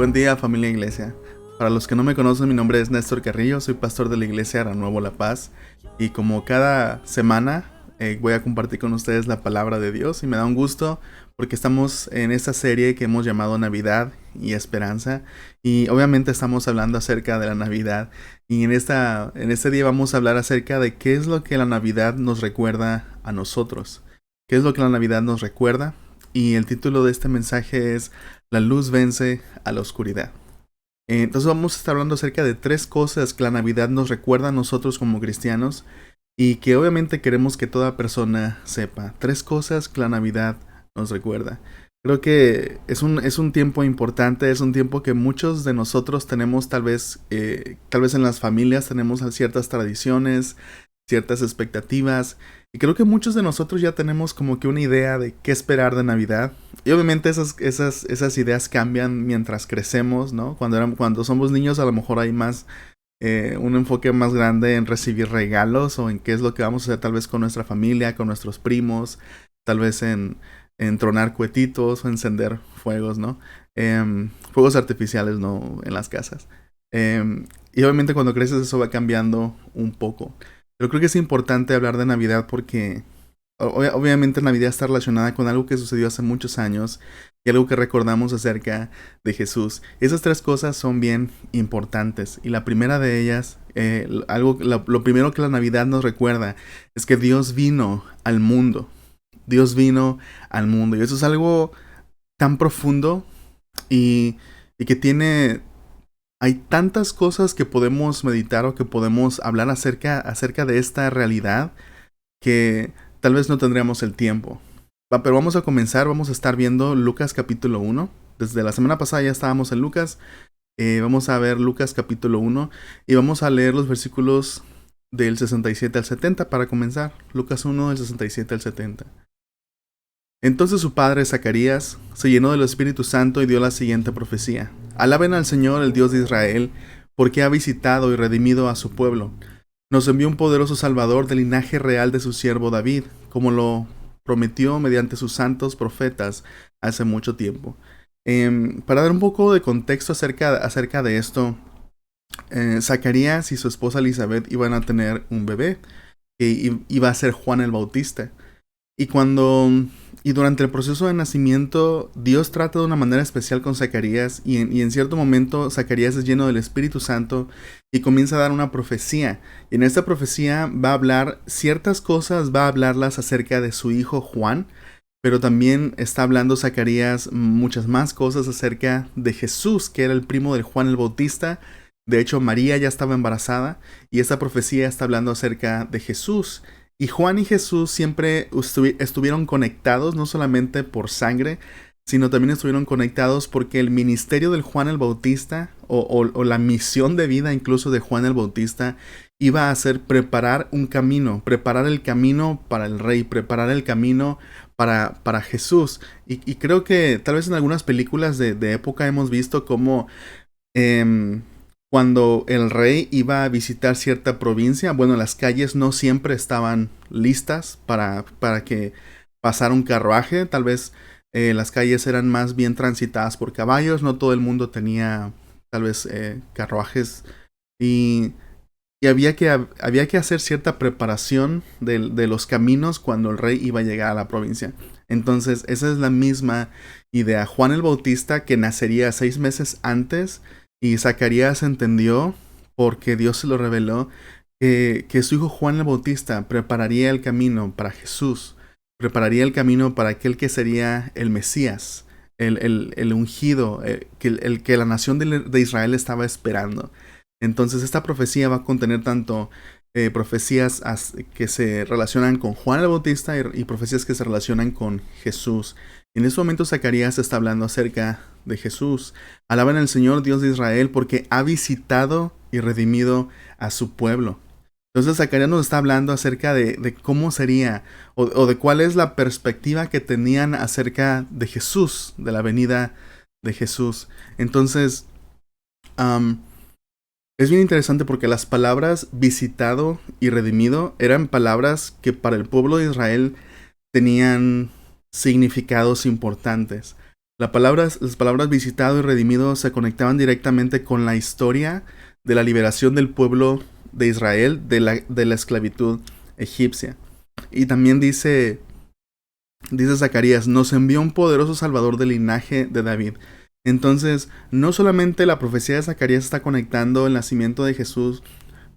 Buen día, familia Iglesia. Para los que no me conocen, mi nombre es Néstor Carrillo, soy pastor de la Iglesia Renuevo La Paz y como cada semana voy a compartir con ustedes la palabra de Dios y me da un gusto porque estamos en esta serie que hemos llamado Navidad y Esperanza y obviamente estamos hablando acerca de la Navidad y en este día vamos a hablar acerca de qué es lo que la Navidad nos recuerda a nosotros, qué es lo que la Navidad nos recuerda y el título de este mensaje es La luz vence a la oscuridad. Entonces vamos a estar hablando acerca de tres cosas que la Navidad nos recuerda a nosotros como cristianos y que obviamente queremos que toda persona sepa. Tres cosas que la Navidad nos recuerda. Creo que es un tiempo importante, es un tiempo que muchos de nosotros tenemos tal vez en las familias tenemos ciertas tradiciones, ciertas expectativas. Y creo que muchos de nosotros ya tenemos como que una idea de qué esperar de Navidad. Y obviamente esas ideas cambian mientras crecemos, ¿no? Cuando somos niños a lo mejor hay más, un enfoque más grande en recibir regalos o en qué es lo que vamos a hacer tal vez con nuestra familia, con nuestros primos, tal vez en tronar cuetitos o encender fuegos, ¿no? Fuegos artificiales, ¿no? En las casas. Y obviamente cuando creces eso va cambiando un poco. Pero creo que es importante hablar de Navidad porque obviamente Navidad está relacionada con algo que sucedió hace muchos años y algo que recordamos acerca de Jesús. Esas tres cosas son bien importantes y la primera de ellas, lo primero que la Navidad nos recuerda es que Dios vino al mundo. Dios vino al mundo y eso es algo tan profundo y que hay tantas cosas que podemos meditar o que podemos hablar acerca de esta realidad que tal vez no tendríamos el tiempo. Pero vamos a comenzar, vamos a estar viendo Lucas capítulo 1. Desde la semana pasada ya estábamos en Lucas. Vamos a ver Lucas capítulo 1 y vamos a leer los versículos del 67 al 70 para comenzar. Lucas 1 del 67 al 70. Entonces su padre Zacarías se llenó del Espíritu Santo y dio la siguiente profecía. Alaben al Señor, el Dios de Israel, porque ha visitado y redimido a su pueblo. Nos envió un poderoso Salvador del linaje real de su siervo David, como lo prometió mediante sus santos profetas hace mucho tiempo. Para dar un poco de contexto acerca de esto, Zacarías y su esposa Elizabeth iban a tener un bebé, que iba a ser Juan el Bautista. Y durante el proceso de nacimiento, Dios trata de una manera especial con Zacarías y en cierto momento Zacarías es lleno del Espíritu Santo y comienza a dar una profecía. Y en esta profecía va a hablar ciertas cosas, va a hablarlas acerca de su hijo Juan, pero también está hablando Zacarías muchas más cosas acerca de Jesús, que era el primo de Juan el Bautista. De hecho, María ya estaba embarazada y esta profecía está hablando acerca de Jesús. Y Juan y Jesús siempre estuvieron conectados, no solamente por sangre, sino también estuvieron conectados porque el ministerio del Juan el Bautista, o la misión de vida incluso de Juan el Bautista, iba a ser preparar un camino, preparar el camino para el Rey, preparar el camino para Jesús. Y creo que tal vez en algunas películas de época hemos visto cómo cuando el rey iba a visitar cierta provincia, bueno, las calles no siempre estaban listas para que pasara un carruaje. Tal vez las calles eran más bien transitadas por caballos. No todo el mundo tenía tal vez carruajes. Y había que hacer cierta preparación de los caminos cuando el rey iba a llegar a la provincia. Entonces, esa es la misma idea. Juan el Bautista, que nacería 6 meses antes, y Zacarías entendió, porque Dios se lo reveló, que su hijo Juan el Bautista prepararía el camino para Jesús, prepararía el camino para aquel que sería el Mesías, el ungido, el que la nación de Israel estaba esperando. Entonces esta profecía va a contener tanto profecías que se relacionan con Juan el Bautista y profecías que se relacionan con Jesús. En este momento Zacarías está hablando acerca de Jesús. Alaben al Señor Dios de Israel porque ha visitado y redimido a su pueblo. Entonces Zacarías nos está hablando acerca de cómo sería o de cuál es la perspectiva que tenían acerca de Jesús, de la venida de Jesús. Entonces, es bien interesante porque las palabras visitado y redimido eran palabras que para el pueblo de Israel tenían significados importantes. Las palabras visitado y redimido se conectaban directamente con la historia de la liberación del pueblo de Israel de la esclavitud egipcia. Y también dice Zacarías, nos envió un poderoso salvador del linaje de David. Entonces, no solamente la profecía de Zacarías está conectando el nacimiento de Jesús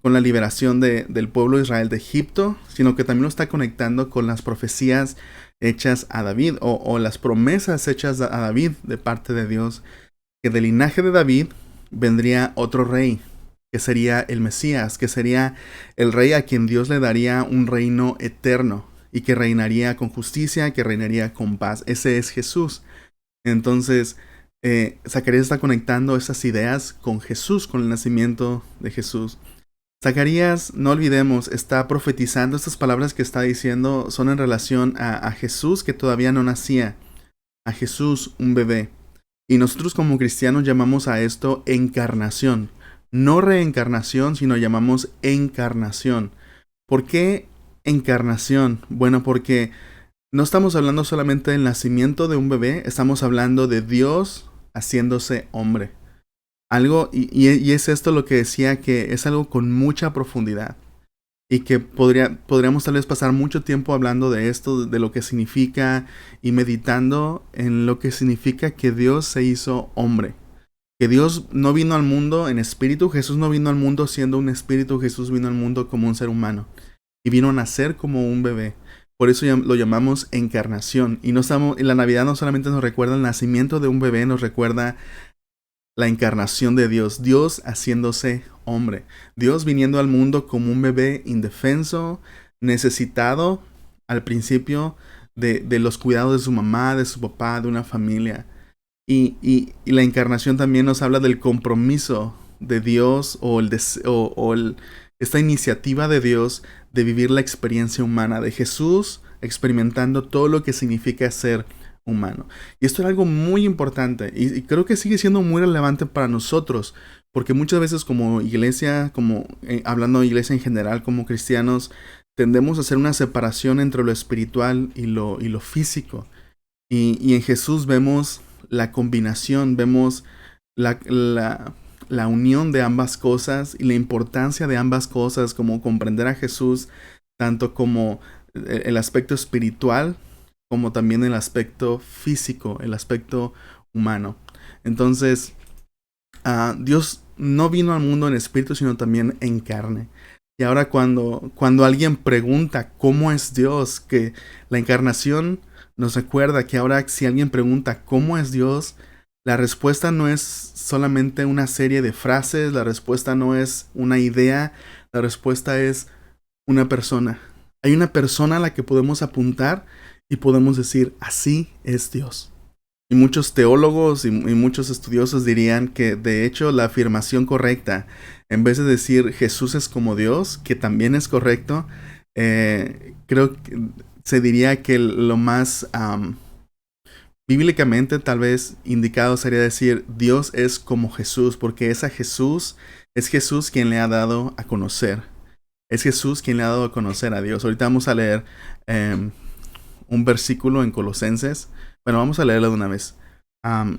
con la liberación del pueblo de Israel de Egipto, sino que también lo está conectando con las profecías hechas a David o las promesas hechas a David de parte de Dios, que del linaje de David vendría otro rey, que sería el Mesías, que sería el rey a quien Dios le daría un reino eterno y que reinaría con justicia, que reinaría con paz. Ese es Jesús. Entonces, Zacarías está conectando esas ideas con Jesús, con el nacimiento de Jesús. Zacarías, no olvidemos, está profetizando. Estas palabras que está diciendo son en relación a Jesús que todavía no nacía, a Jesús, un bebé. Y nosotros como cristianos llamamos a esto encarnación. No reencarnación, sino llamamos encarnación. ¿Por qué encarnación? Bueno, porque no estamos hablando solamente del nacimiento de un bebé, estamos hablando de Dios haciéndose hombre. Algo, y es esto lo que decía, que es algo con mucha profundidad. Y que podríamos tal vez pasar mucho tiempo hablando de esto, de lo que significa, y meditando en lo que significa que Dios se hizo hombre. Que Dios no vino al mundo en espíritu, Jesús no vino al mundo siendo un espíritu, Jesús vino al mundo como un ser humano. Y vino a nacer como un bebé. Por eso lo llamamos encarnación. Y la Navidad no solamente nos recuerda el nacimiento de un bebé, nos recuerda la encarnación de Dios, Dios haciéndose hombre, Dios viniendo al mundo como un bebé indefenso, necesitado al principio de los cuidados de su mamá, de su papá, de una familia. Y la encarnación también nos habla del compromiso de Dios esta iniciativa de Dios de vivir la experiencia humana, de Jesús experimentando todo lo que significa ser humano. Y esto era algo muy importante y creo que sigue siendo muy relevante para nosotros, porque muchas veces como iglesia, hablando de iglesia en general, como cristianos, tendemos a hacer una separación entre lo espiritual y lo físico. Y en Jesús vemos la combinación, vemos la unión de ambas cosas y la importancia de ambas cosas, como comprender a Jesús tanto como el aspecto espiritual, como también el aspecto físico, el aspecto humano. Entonces, Dios no vino al mundo en espíritu, sino también en carne. Y ahora cuando alguien pregunta cómo es Dios, que la encarnación nos recuerda que ahora si alguien pregunta cómo es Dios, la respuesta no es solamente una serie de frases, la respuesta no es una idea, la respuesta es una persona. Hay una persona a la que podemos apuntar y podemos decir, así es Dios. Y muchos teólogos y muchos estudiosos dirían que de hecho la afirmación correcta, en vez de decir Jesús es como Dios, que también es correcto, creo que se diría que lo más bíblicamente tal vez indicado sería decir Dios es como Jesús, porque es Jesús quien le ha dado a conocer. Es Jesús quien le ha dado a conocer a Dios. Ahorita vamos a leer un versículo en Colosenses. Bueno, vamos a leerlo de una vez.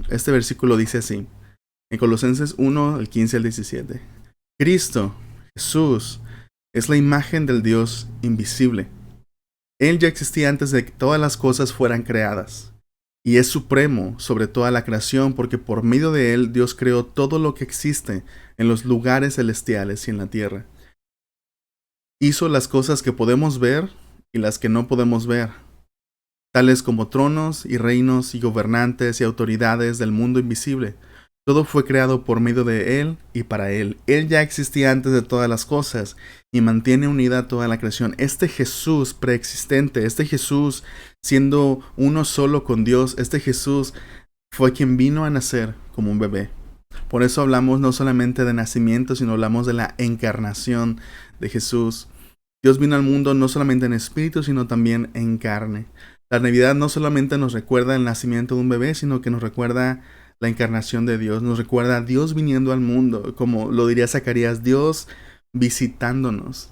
Este versículo dice así. En Colosenses 1, el 15 al 17. Cristo, Jesús, es la imagen del Dios invisible. Él ya existía antes de que todas las cosas fueran creadas. Y es supremo sobre toda la creación porque por medio de Él Dios creó todo lo que existe en los lugares celestiales y en la tierra. Hizo las cosas que podemos ver y las que no podemos ver, tales como tronos y reinos y gobernantes y autoridades del mundo invisible. Todo fue creado por medio de Él y para Él. Él ya existía antes de todas las cosas y mantiene unida toda la creación. Este Jesús preexistente, este Jesús siendo uno solo con Dios, este Jesús fue quien vino a nacer como un bebé. Por eso hablamos no solamente de nacimiento, sino hablamos de la encarnación de Jesús. Dios vino al mundo no solamente en espíritu, sino también en carne. La Navidad no solamente nos recuerda el nacimiento de un bebé, sino que nos recuerda la encarnación de Dios. Nos recuerda a Dios viniendo al mundo, como lo diría Zacarías, Dios visitándonos,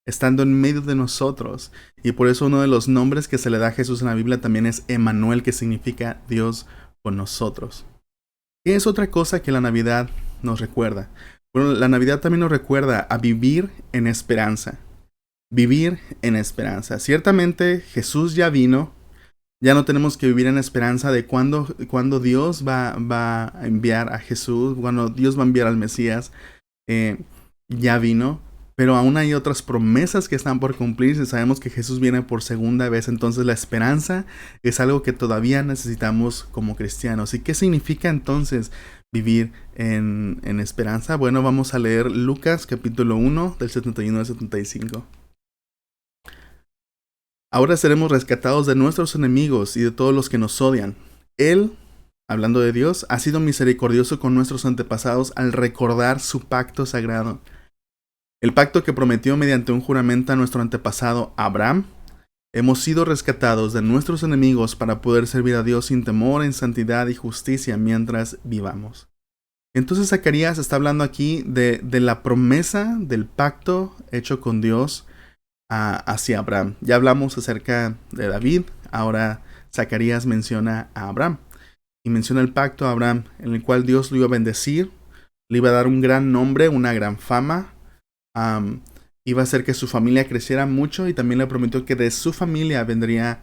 estando en medio de nosotros. Y por eso uno de los nombres que se le da a Jesús en la Biblia también es Emmanuel, que significa Dios con nosotros. ¿Qué es otra cosa que la Navidad nos recuerda? Bueno, la Navidad también nos recuerda a vivir en esperanza. Vivir en esperanza. Ciertamente Jesús ya vino. Ya no tenemos que vivir en esperanza de cuándo Dios va a enviar a Jesús, cuando Dios va a enviar al Mesías. Ya vino, pero aún hay otras promesas que están por cumplirse. Sabemos que Jesús viene por segunda vez, entonces la esperanza es algo que todavía necesitamos como cristianos. ¿Y qué significa entonces vivir en esperanza? Bueno, vamos a leer Lucas capítulo 1 del 71 al 75. Ahora seremos rescatados de nuestros enemigos y de todos los que nos odian. Él, hablando de Dios, ha sido misericordioso con nuestros antepasados al recordar su pacto sagrado. El pacto que prometió mediante un juramento a nuestro antepasado Abraham. Hemos sido rescatados de nuestros enemigos para poder servir a Dios sin temor, en santidad y justicia mientras vivamos. Entonces Zacarías está hablando aquí de la promesa del pacto hecho con Dios hacia Abraham. Ya hablamos acerca de David, ahora Zacarías menciona a Abraham. Y menciona el pacto a Abraham, en el cual Dios lo iba a bendecir, le iba a dar un gran nombre, una gran fama, iba a hacer que su familia creciera mucho y también le prometió que de su familia vendría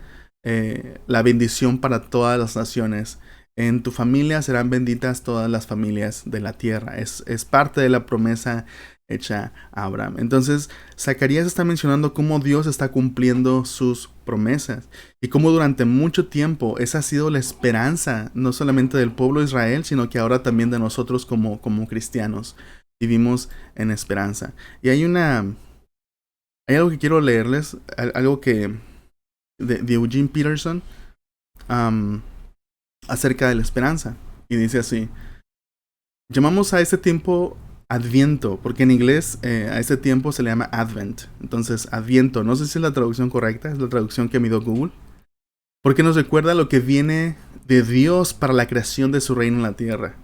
la bendición para todas las naciones. En tu familia serán benditas todas las familias de la tierra. Es parte de la promesa hecha a Abraham. Entonces, Zacarías está mencionando cómo Dios está cumpliendo sus promesas y cómo durante mucho tiempo esa ha sido la esperanza, no solamente del pueblo de Israel, sino que ahora también de nosotros como cristianos. Vivimos en esperanza. Y hay algo que quiero leerles, algo que de Eugene Peterson acerca de la esperanza. Y dice así: llamamos a este tiempo Adviento, porque en inglés a este tiempo se le llama Advent. Entonces, Adviento, no sé si es la traducción correcta, es la traducción que me dio Google, porque nos recuerda lo que viene de Dios para la creación de su reino en la tierra.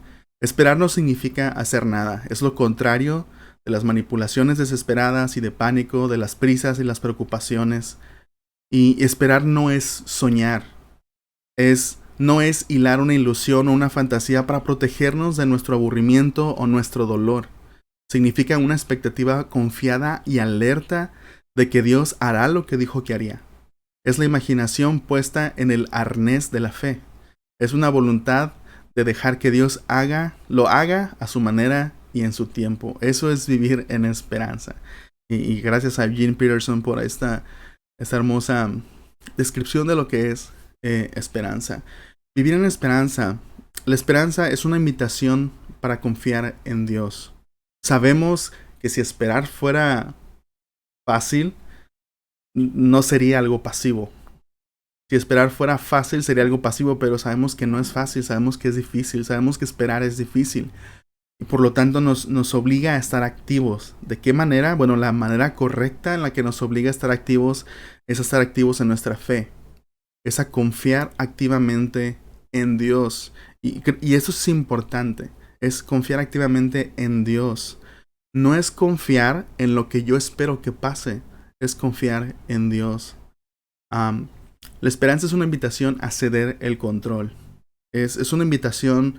Esperar no significa hacer nada, es lo contrario de las manipulaciones desesperadas y de pánico, de las prisas y las preocupaciones. Y esperar no es soñar, no es hilar una ilusión o una fantasía para protegernos de nuestro aburrimiento o nuestro dolor. Significa una expectativa confiada y alerta de que Dios hará lo que dijo que haría. Es la imaginación puesta en el arnés de la fe. Es una voluntad de dejar que Dios lo haga a su manera y en su tiempo. Eso es vivir en esperanza. Y gracias a Eugene Peterson por esta hermosa descripción de lo que es esperanza. Vivir en esperanza. La esperanza es una invitación para confiar en Dios. Sabemos que si esperar fuera fácil, no sería algo pasivo. Si esperar fuera fácil, sería algo pasivo, pero sabemos que no es fácil, sabemos que es difícil, sabemos que esperar es difícil. Y por lo tanto nos obliga a estar activos. ¿De qué manera? Bueno, la manera correcta en la que nos obliga a estar activos es a estar activos en nuestra fe. Es a confiar activamente en Dios. Y eso es importante. Es confiar activamente en Dios. No es confiar en lo que yo espero que pase. Es confiar en Dios. La esperanza es una invitación a ceder el control. Es una invitación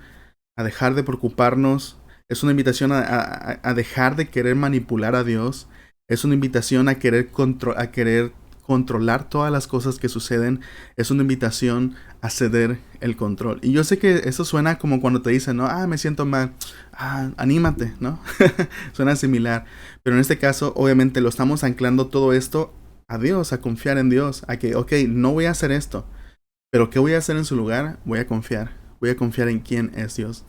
a dejar de preocuparnos. Es una invitación a dejar de querer manipular a Dios. Es una invitación a querer controlar todas las cosas que suceden. Es una invitación a ceder el control. Y yo sé que eso suena como cuando te dicen, ¿no? Me siento mal. Anímate, ¿no? Suena similar. Pero en este caso, obviamente, lo estamos anclando todo esto a Dios, a confiar en Dios. A que, no voy a hacer esto. Pero ¿qué voy a hacer en su lugar? Voy a confiar. Voy a confiar en quién es Dios.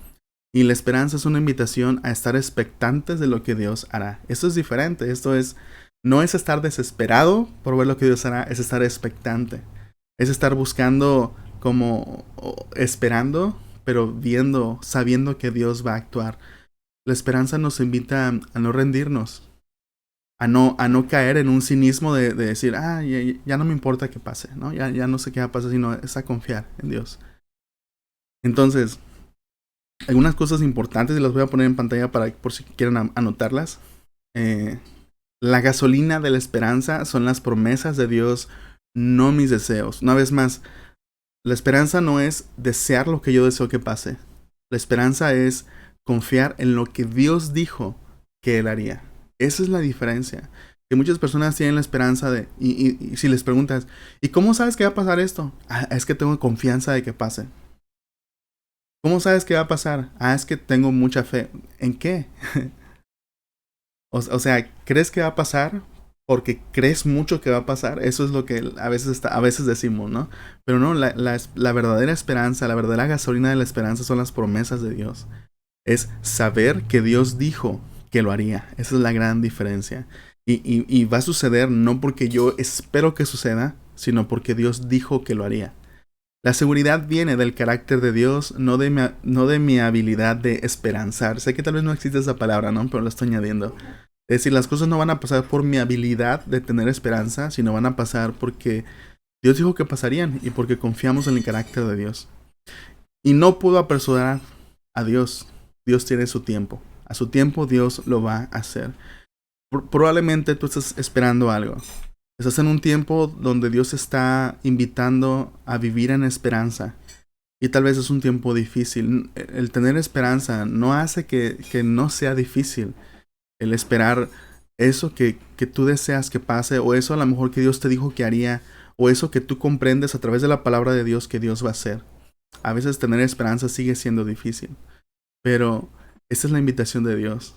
Y la esperanza es una invitación a estar expectantes de lo que Dios hará. Esto es diferente. No es estar desesperado por ver lo que Dios hará, es estar expectante. Es estar buscando esperando, pero sabiendo que Dios va a actuar. La esperanza nos invita a no rendirnos, a no caer en un cinismo de decir, ya no me importa qué pase, ¿no? Ya no sé qué va a pasar, sino es a confiar en Dios. Entonces, algunas cosas importantes y las voy a poner en pantalla por si quieren anotarlas. La gasolina de la esperanza son las promesas de Dios, no mis deseos. Una vez más, La esperanza no es desear lo que yo deseo que pase. La esperanza es confiar en lo que Dios dijo que Él haría. Esa es la diferencia. Que muchas personas tienen la esperanza de... Y si les preguntas, ¿y cómo sabes que va a pasar esto? Ah, es que tengo confianza de que pase. ¿Cómo sabes que va a pasar? Ah, es que tengo mucha fe. ¿En qué? O sea, ¿crees que va a pasar? Porque crees mucho que va a pasar. Eso es lo que a veces decimos, ¿no? Pero no, la verdadera esperanza, la verdadera gasolina de la esperanza son las promesas de Dios. Es saber que Dios dijo que lo haría. Esa es la gran diferencia. Y va a suceder no porque yo espero que suceda, sino porque Dios dijo que lo haría. La seguridad viene del carácter de Dios, no de mi habilidad de esperanzar. Sé que tal vez no existe esa palabra, ¿no? Pero la estoy añadiendo. Es decir, las cosas no van a pasar por mi habilidad de tener esperanza, sino van a pasar porque Dios dijo que pasarían y porque confiamos en el carácter de Dios. Y no puedo apresurar a Dios. Dios tiene su tiempo. A su tiempo Dios lo va a hacer. Probablemente tú estás esperando algo. Estás en un tiempo donde Dios está invitando a vivir en esperanza. Y tal vez es un tiempo difícil. El tener esperanza no hace que no sea difícil. El esperar eso que tú deseas que pase, o eso a lo mejor que Dios te dijo que haría, o eso que tú comprendes a través de la palabra de Dios que Dios va a hacer. A veces tener esperanza sigue siendo difícil. Pero esta es la invitación de Dios.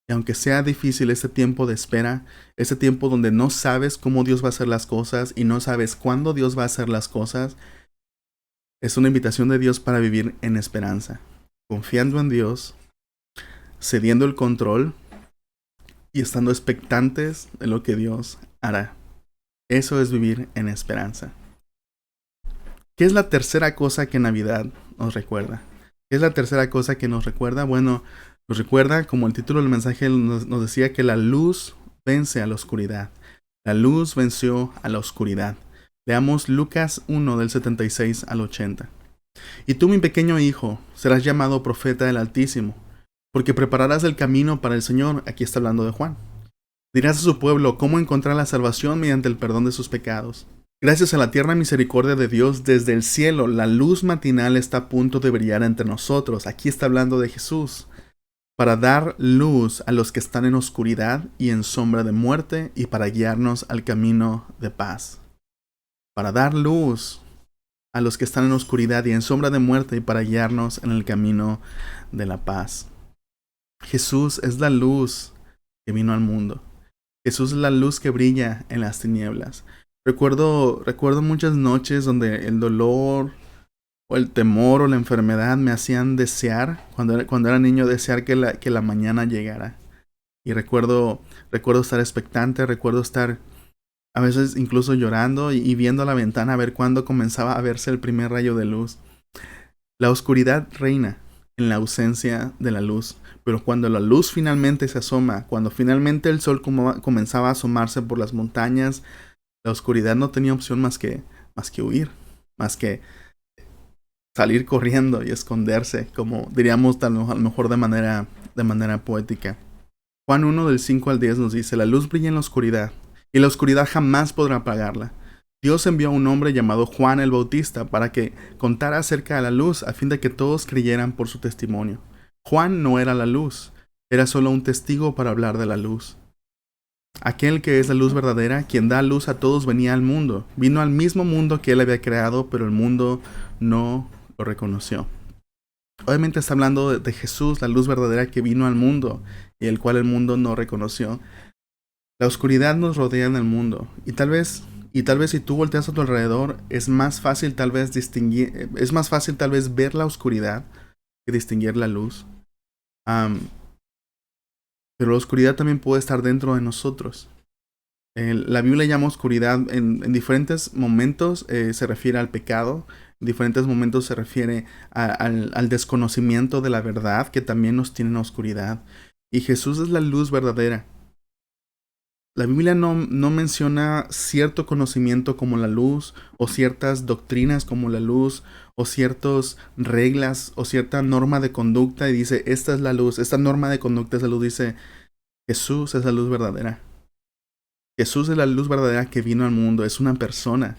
Y aunque sea difícil este tiempo de espera, este tiempo donde no sabes cómo Dios va a hacer las cosas y no sabes cuándo Dios va a hacer las cosas, es una invitación de Dios para vivir en esperanza, confiando en Dios, cediendo el control y estando expectantes de lo que Dios hará. Eso es vivir en esperanza. ¿Qué es la tercera cosa que Navidad nos recuerda? ¿Qué es la tercera cosa que nos recuerda? Bueno, nos recuerda, como el título del mensaje nos decía, que la luz vence a la oscuridad. La luz venció a la oscuridad. Leamos Lucas 1 del 76 al 80. Y tú, mi pequeño hijo, serás llamado profeta del Altísimo, porque prepararás el camino para el Señor. Aquí está hablando de Juan. Dirás a su pueblo cómo encontrar la salvación mediante el perdón de sus pecados. Gracias a la tierna misericordia de Dios desde el cielo, la luz matinal está a punto de brillar entre nosotros. Aquí está hablando de Jesús, para dar luz a los que están en oscuridad y en sombra de muerte, y para guiarnos al camino de paz. Para dar luz a los que están en oscuridad y en sombra de muerte, y para guiarnos en el camino de la paz. Jesús es la luz que vino al mundo. Jesús es la luz que brilla en las tinieblas. Recuerdo muchas noches donde el dolor o el temor o la enfermedad me hacían desear, cuando era niño, desear que la mañana llegara. Y recuerdo estar expectante, recuerdo estar a veces incluso llorando y viendo a la ventana a ver cuándo comenzaba a verse el primer rayo de luz. La oscuridad reina en la ausencia de la luz, pero cuando la luz finalmente se asoma, cuando finalmente el sol comenzaba a asomarse por las montañas, la oscuridad no tenía opción más que huir, más que salir corriendo y esconderse, como diríamos a lo mejor de manera poética. Juan 1 del 5 al 10 nos dice: la luz brilla en la oscuridad, y la oscuridad jamás podrá apagarla. Dios envió a un hombre llamado Juan el Bautista para que contara acerca de la luz, a fin de que todos creyeran por su testimonio. Juan no era la luz, era solo un testigo para hablar de la luz. Aquel que es la luz verdadera, quien da luz a todos, venía al mundo. Vino al mismo mundo que él había creado, pero el mundo no lo reconoció. Obviamente está hablando de Jesús, la luz verdadera que vino al mundo y el cual el mundo no reconoció. La oscuridad nos rodea en el mundo, y tal vez si tú volteas a tu alrededor, es más fácil tal vez ver la oscuridad que distinguir la luz. Pero la oscuridad también puede estar dentro de nosotros. La Biblia llama oscuridad en diferentes momentos, se refiere al pecado, en diferentes momentos se refiere al desconocimiento de la verdad, que también nos tiene en oscuridad. Y Jesús es la luz verdadera. La Biblia no menciona cierto conocimiento como la luz, o ciertas doctrinas como la luz, o ciertas reglas, o cierta norma de conducta, y dice, esta es la luz, esta norma de conducta es la luz. Dice, Jesús es la luz verdadera. Jesús es la luz verdadera que vino al mundo, es una persona.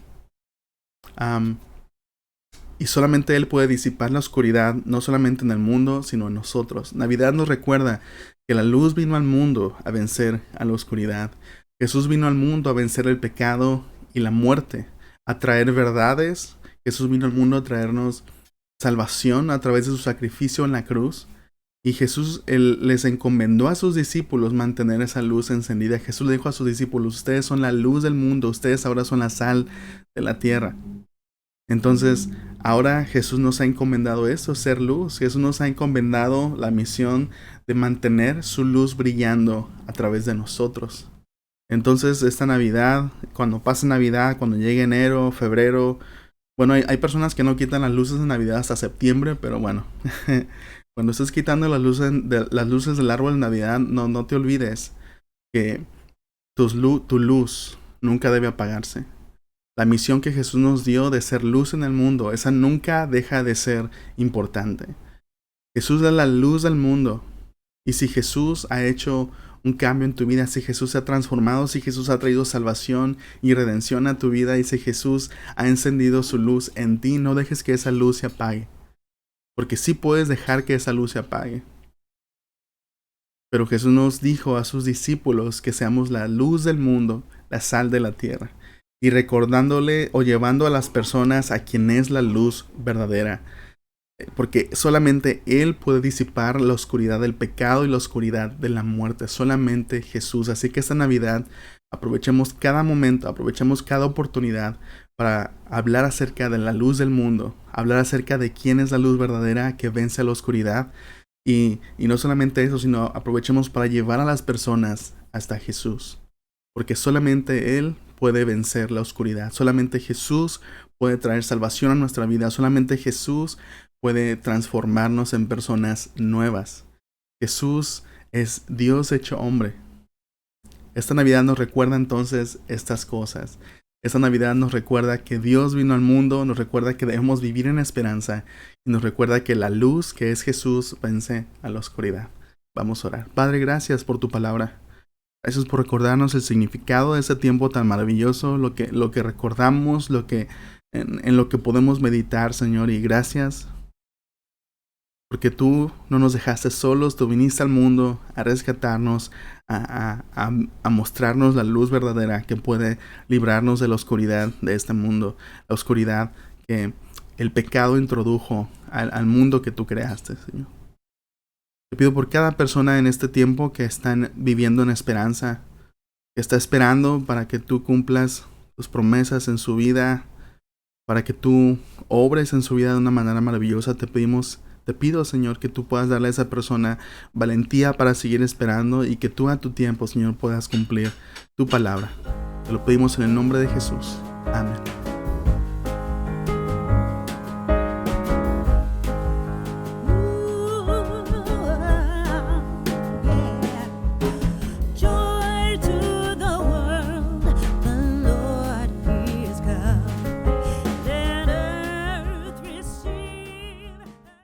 Y solamente Él puede disipar la oscuridad, no solamente en el mundo, sino en nosotros. Navidad nos recuerda que la luz vino al mundo a vencer a la oscuridad. Jesús vino al mundo a vencer el pecado y la muerte, a traer verdades. Jesús vino al mundo a traernos salvación a través de su sacrificio en la cruz. Y Jesús les encomendó a sus discípulos mantener esa luz encendida. Jesús le dijo a sus discípulos: ustedes son la luz del mundo, ustedes ahora son la sal de la tierra. Entonces, ahora Jesús nos ha encomendado eso, ser luz. Jesús nos ha encomendado la misión de mantener su luz brillando a través de nosotros. Entonces, esta Navidad, cuando pase Navidad, cuando llegue enero, febrero, bueno, hay personas que no quitan las luces de Navidad hasta septiembre, pero bueno, cuando estés quitando las luces del árbol de Navidad, no te olvides que tu luz nunca debe apagarse. La misión que Jesús nos dio de ser luz en el mundo, esa nunca deja de ser importante. Jesús es la luz del mundo. Y si Jesús ha hecho un cambio en tu vida, si Jesús se ha transformado, si Jesús ha traído salvación y redención a tu vida, y si Jesús ha encendido su luz en ti, no dejes que esa luz se apague. Porque sí puedes dejar que esa luz se apague. Pero Jesús nos dijo a sus discípulos que seamos la luz del mundo, la sal de la tierra. Y recordándole o llevando a las personas a quien es la luz verdadera. Porque solamente Él puede disipar la oscuridad del pecado y la oscuridad de la muerte. Solamente Jesús. Así que esta Navidad aprovechemos cada momento, aprovechemos cada oportunidad para hablar acerca de la luz del mundo. Hablar acerca de quién es la luz verdadera que vence a la oscuridad. Y no solamente eso, sino aprovechemos para llevar a las personas hasta Jesús. Porque solamente Él puede vencer la oscuridad. Solamente Jesús puede traer salvación a nuestra vida. Solamente Jesús puede transformarnos en personas nuevas. Jesús es Dios hecho hombre. Esta Navidad nos recuerda entonces estas cosas. Esta Navidad nos recuerda que Dios vino al mundo, nos recuerda que debemos vivir en esperanza y nos recuerda que la luz que es Jesús vence a la oscuridad. Vamos a orar. Padre, gracias por tu palabra. Gracias por recordarnos el significado de ese tiempo tan maravilloso, lo que recordamos, en lo que podemos meditar, Señor. Y gracias porque tú no nos dejaste solos, tú viniste al mundo a rescatarnos, a mostrarnos la luz verdadera que puede librarnos de la oscuridad de este mundo, la oscuridad que el pecado introdujo al mundo que tú creaste, Señor. Te pido por cada persona en este tiempo que están viviendo en esperanza, que está esperando para que tú cumplas tus promesas en su vida, para que tú obres en su vida de una manera maravillosa. Te pido, Señor, que tú puedas darle a esa persona valentía para seguir esperando y que tú a tu tiempo, Señor, puedas cumplir tu palabra. Te lo pedimos en el nombre de Jesús. Amén.